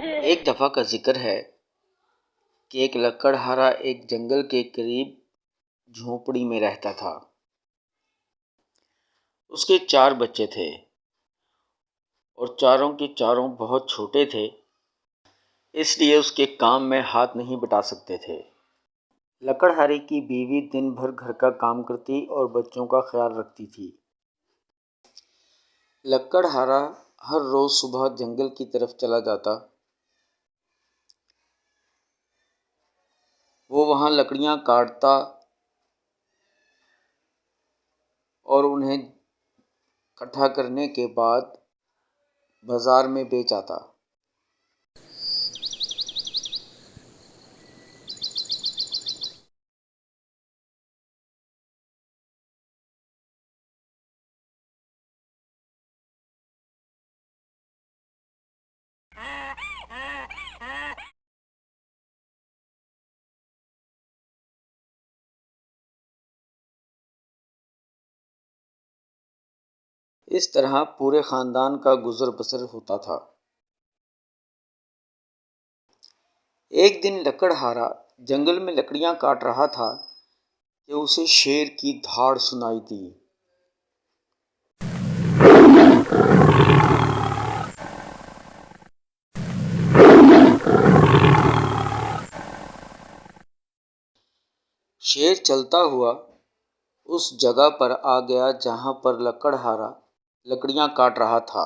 ایک دفعہ کا ذکر ہے کہ ایک لکڑہارا ایک جنگل کے قریب جھونپڑی میں رہتا تھا۔ اس کے 4 بچے تھے اور چاروں کے چاروں بہت چھوٹے تھے، اس لیے اس کے کام میں ہاتھ نہیں بٹا سکتے تھے۔ لکڑہارے کی بیوی دن بھر گھر کا کام کرتی اور بچوں کا خیال رکھتی تھی۔ لکڑہارا ہر روز صبح جنگل کی طرف چلا جاتا۔ وہ وہاں لکڑیاں کاٹتا اور انہیں اکٹھا کرنے کے بعد بازار میں بیچ آتا۔ اس طرح پورے خاندان کا گزر بسر ہوتا تھا۔ ایک دن لکڑہارا جنگل میں لکڑیاں کاٹ رہا تھا کہ اسے شیر کی دھاڑ سنائی دی۔ شیر چلتا ہوا اس جگہ پر آ گیا جہاں پر لکڑہارا لکڑیاں کاٹ رہا تھا۔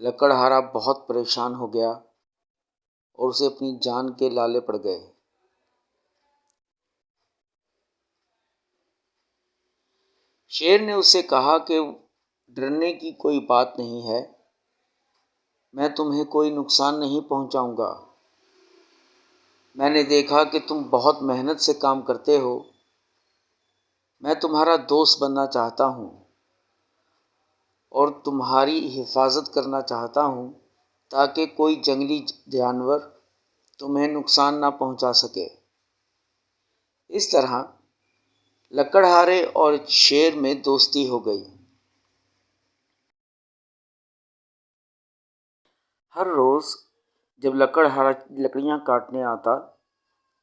لکڑہارا بہت پریشان ہو گیا اور اسے اپنی جان کے لالے پڑ گئے۔ شیر نے اس سے کہا کہ ڈرنے کی کوئی بات نہیں ہے، میں تمہیں کوئی نقصان نہیں پہنچاؤں گا۔ میں نے دیکھا کہ تم بہت محنت سے کام کرتے ہو، میں تمہارا دوست بننا چاہتا ہوں اور تمہاری حفاظت کرنا چاہتا ہوں تاکہ کوئی جنگلی جانور تمہیں نقصان نہ پہنچا سکے۔ اس طرح لکڑہارے اور شیر میں دوستی ہو گئی۔ ہر روز جب لکڑہارا لکڑیاں کاٹنے آتا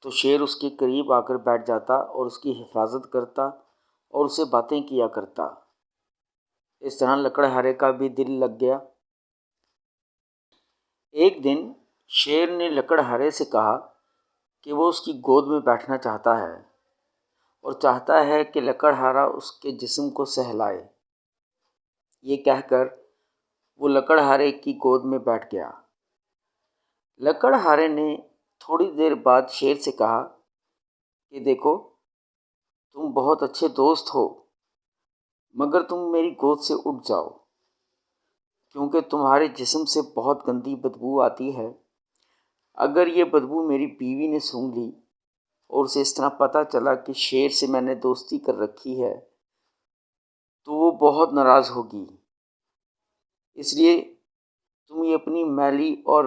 تو شیر اس کے قریب آ کر بیٹھ جاتا اور اس کی حفاظت کرتا اور اسے باتیں کیا کرتا۔ اس طرح لکڑہارے کا بھی دل لگ گیا۔ ایک دن شیر نے لکڑہارے سے کہا کہ وہ اس کی گود میں بیٹھنا چاہتا ہے اور چاہتا ہے کہ لکڑہارا اس کے جسم کو سہلائے۔ یہ کہہ کر وہ لکڑہارے کی گود میں بیٹھ گیا۔ لکڑہارے نے تھوڑی دیر بعد شیر سے کہا کہ دیکھو، تم بہت اچھے دوست ہو، مگر تم میری گود سے اٹھ جاؤ، کیونکہ تمہارے جسم سے بہت گندی بدبو آتی ہے۔ اگر یہ بدبو میری بیوی نے سونگھ لی اور اسے اس طرح پتہ چلا کہ شیر سے میں نے دوستی کر رکھی ہے تو وہ بہت ناراض ہوگی، اس لیے تم یہ اپنی میلی اور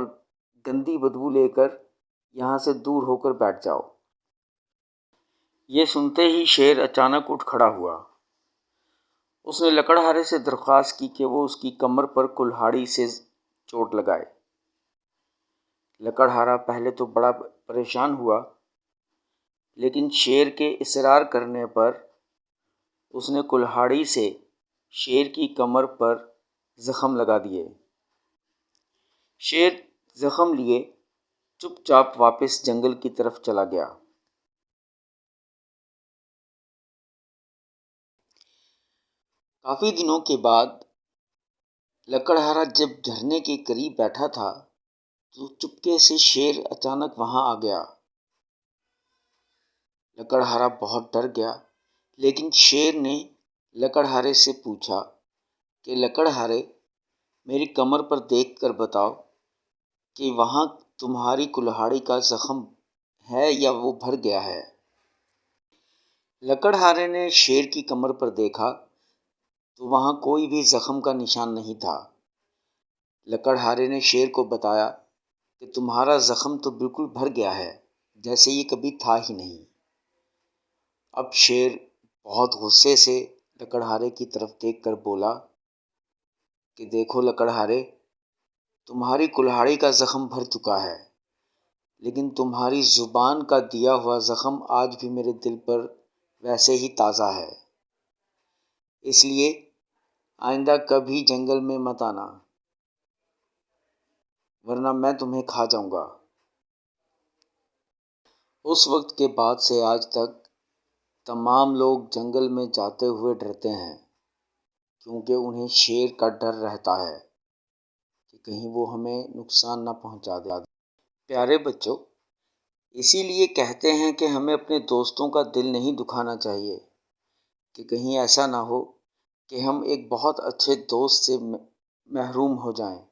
گندی بدبو لے کر یہاں سے دور ہو کر بیٹھ جاؤ۔ یہ سنتے ہی شیر اچانک اٹھ کھڑا ہوا۔ اس نے لکڑہارے سے درخواست کی کہ وہ اس کی کمر پر کلہاڑی سے چوٹ لگائے۔ لکڑہارا پہلے تو بڑا پریشان ہوا، لیکن شیر کے اصرار کرنے پر اس نے کلہاڑی سے شیر کی کمر پر زخم لگا دیے۔ شیر زخم لیے چپ چاپ واپس جنگل کی طرف چلا گیا۔ کافی دنوں کے بعد لکڑہارا جب جھرنے کے قریب بیٹھا تھا تو چپکے سے شیر اچانک وہاں آ گیا۔ لکڑہارا بہت ڈر گیا، لیکن شیر نے لکڑہارے سے پوچھا کہ لکڑہارے، میری کمر پر دیکھ کر بتاؤ کہ وہاں تمہاری کلہاڑی کا زخم ہے یا وہ بھر گیا ہے؟ لکڑہارے نے شیر کی کمر پر دیکھا تو وہاں کوئی بھی زخم کا نشان نہیں تھا۔ لکڑہارے نے شیر کو بتایا کہ تمہارا زخم تو بالکل بھر گیا ہے، جیسے یہ کبھی تھا ہی نہیں۔ اب شیر بہت غصے سے لکڑہارے کی طرف دیکھ کر بولا کہ دیکھو لکڑہارے، تمہاری کلہاڑی کا زخم بھر چکا ہے، لیکن تمہاری زبان کا دیا ہوا زخم آج بھی میرے دل پر ویسے ہی تازہ ہے۔ اس لیے آئندہ کبھی جنگل میں مت آنا، ورنہ میں تمہیں کھا جاؤں گا۔ اس وقت کے بعد سے آج تک تمام لوگ جنگل میں جاتے ہوئے ڈرتے ہیں، کیونکہ انہیں شیر کا ڈر رہتا ہے کہ کہیں وہ ہمیں نقصان نہ پہنچا دے۔ پیارے بچوں، اسی لیے کہتے ہیں کہ ہمیں اپنے دوستوں کا دل نہیں دکھانا چاہیے، کہ کہیں ایسا نہ ہو کہ ہم ایک بہت اچھے دوست سے محروم ہو جائیں۔